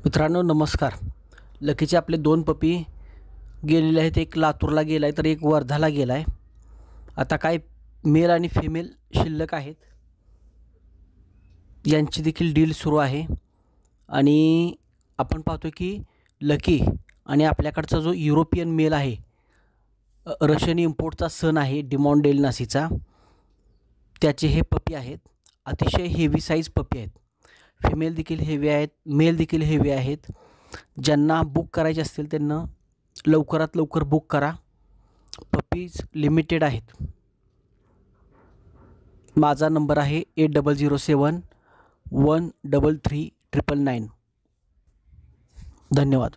मित्रांनो नमस्कार. लकीचे आपले 2 पपी गेलेले आहेत. एक लातूरला गेला आहे तर एक वर्धाला गेला आहे. आता काय मेल आणि फिमेल शिल्लक आहेत. यांची देखील डील सुरू आहे आणि आपण पाहतो की लकी आणि आपल्याकडचा जो युरोपियन मेल आहे, रशियन इम्पोर्टचा सन आहे डिमॉन डेल नासीचा, त्याचे हे पपी आहेत. अतिशय हेवी साईज पपी आहेत. फिमेल देखील हेवी आहेत, मेल देखील हेवी आहेत. ज्यांना बुक करायचे असतील त्यांना लवकरात लवकर बुक करा. पपीज लिमिटेड आहेत. माझा नंबर आहे 8007 133 999. धन्यवाद.